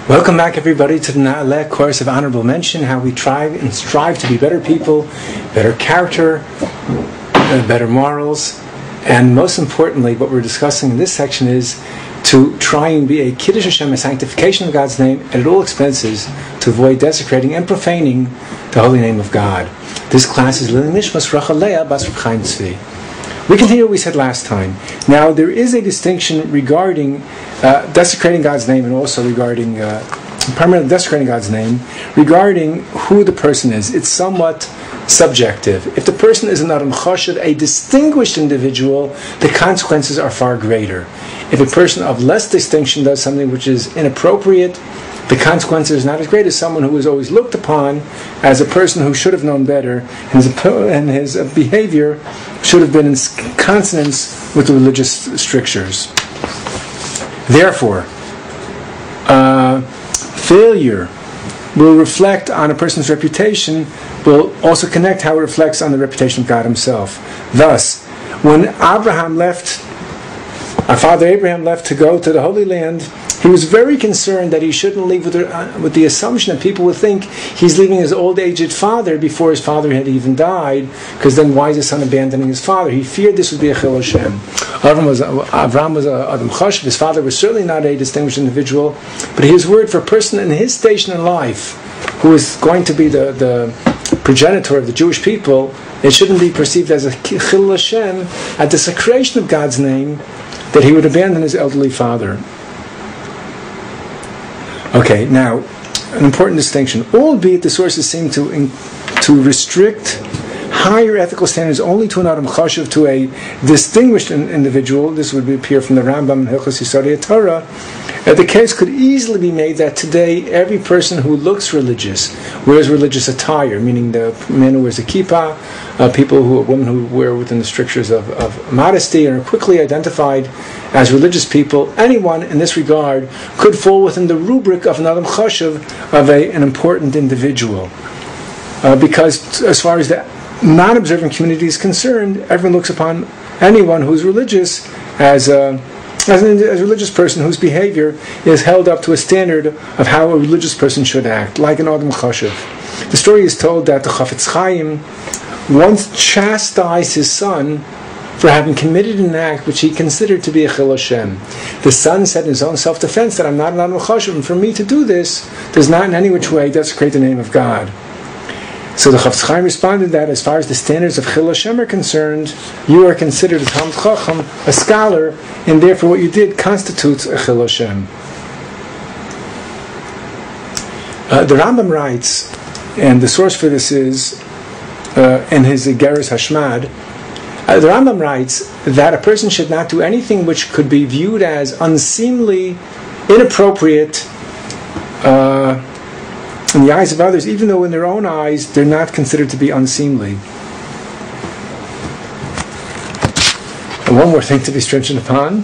Welcome back, everybody, to the Na'aleh course of Honorable Mention, how we try and strive to be better people, better character, better morals, and most importantly, what we're discussing in this section is to try and be a Kiddush Hashem, a sanctification of God's name, and at all expenses to avoid desecrating and profaning the holy name of God. This class is Lili Nishmas Rachel Leah Bas Reb Chaim Tzvi. We continue what we said last time. Now, there is a distinction regarding desecrating God's name and also regarding, primarily desecrating God's name, regarding who the person is. It's somewhat subjective. If the person is an Adam Chashav, a distinguished individual, the consequences are far greater. If a person of less distinction does something which is inappropriate, the consequences are not as great as someone who is always looked upon as a person who should have known better, and his behavior should have been in consonance with the religious strictures. Therefore, failure will reflect on a person's reputation, will also connect how it reflects on the reputation of God himself. Thus, when our father Abraham left to go to the Holy Land, he was very concerned that he shouldn't leave with the assumption that people would think he's leaving his old-aged father before his father had even died, because then why is his son abandoning his father? He feared this would be a Chil Hashem. Avram was a Adam Chashav. His father was certainly not a distinguished individual, but his word for a person in his station in life, who is going to be the progenitor of the Jewish people, it shouldn't be perceived as a Chil Hashem, a desecration of God's name, that he would abandon his elderly father. Okay, now, an important distinction. Albeit the sources seem to restrict higher ethical standards only to an Adam Chashav, to a distinguished individual, this would appear from the Rambam in Hilchos Yisodei Torah, the case could easily be made that today every person who looks religious, wears religious attire, meaning the man who wears a kippah, women who wear within the strictures of modesty and are quickly identified as religious people, anyone in this regard could fall within the rubric of an Adam Chashav, of an important individual. Because as far as the non-observant community is concerned, everyone looks upon anyone who's religious as a religious person whose behavior is held up to a standard of how a religious person should act, like an Adam Chashav. The story is told that the Chafetz Chaim once chastised his son for having committed an act which he considered to be a Chil Hashem. The son said in his own self-defense that I'm not an Adam Chashav, and for me to do this does not in any which way desecrate the name of God. So the Chafetz Chaim responded that as far as the standards of Chil Hashem are concerned, you are considered a Talmid Chacham, a scholar, and therefore what you did constitutes a Chil Hashem. The Rambam writes, and the source for this is in his Igeres Hashmad, the Rambam writes that a person should not do anything which could be viewed as unseemly, inappropriate, in the eyes of others, even though in their own eyes they're not considered to be unseemly. And one more thing to be stringent upon,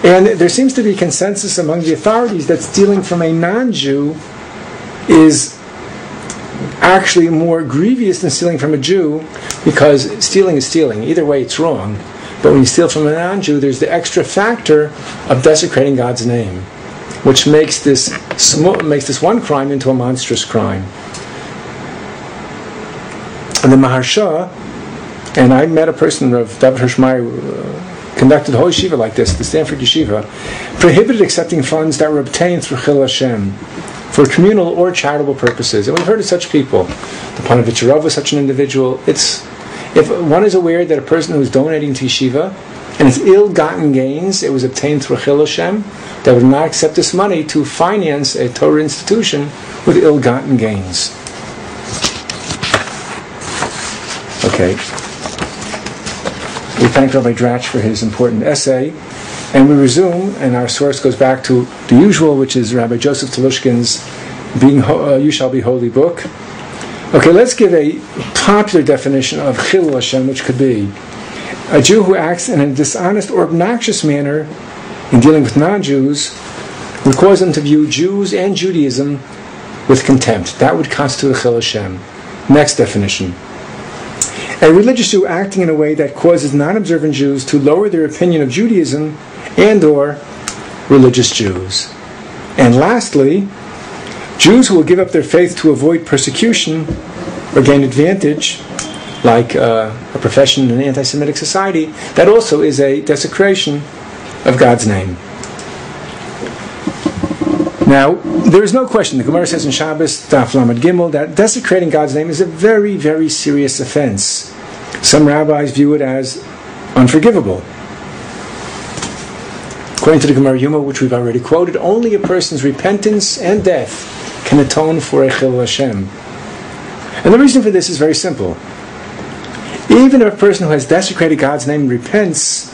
and there seems to be consensus among the authorities that stealing from a non-Jew is actually more grievous than stealing from a Jew, because stealing is stealing. Either way it's wrong. But when you steal from a non-Jew, there's the extra factor of desecrating God's name, which makes this one crime into a monstrous crime. And the Maharsha, and I met a person, of David Hirschmeyer, conducted a whole yeshiva like this, the Stanford Yeshiva, prohibited accepting funds that were obtained through Chil Hashem for communal or charitable purposes. And we've heard of such people. The Panovich Rav was such an individual. If one is aware that a person who is donating to yeshiva and its ill-gotten gains, it was obtained through Chil Hashem, that would not accept this money to finance a Torah institution with ill-gotten gains. Okay. We thank Rabbi Dratch for his important essay, and we resume, and our source goes back to the usual, which is Rabbi Joseph Telushkin's You Shall Be Holy book. Okay, let's give a popular definition of Chil Hashem, which could be a Jew who acts in a dishonest or obnoxious manner in dealing with non-Jews would cause them to view Jews and Judaism with contempt. That would constitute a Chil Hashem. Next definition. A religious Jew acting in a way that causes non-observant Jews to lower their opinion of Judaism and or religious Jews. And lastly, Jews who will give up their faith to avoid persecution or gain advantage, like a profession in an anti-Semitic society, that also is a desecration of God's name. Now, there is no question, the Gemara says in Shabbos, Daf Lamed Gimel, that desecrating God's name is a very, very serious offense. Some rabbis view it as unforgivable. According to the Gemara Yuma, which we've already quoted, only a person's repentance and death can atone for a Chilul Hashem. And the reason for this is very simple. Even if a person who has desecrated God's name repents,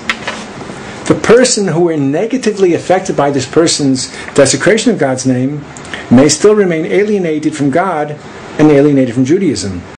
the person who were negatively affected by this person's desecration of God's name may still remain alienated from God and alienated from Judaism.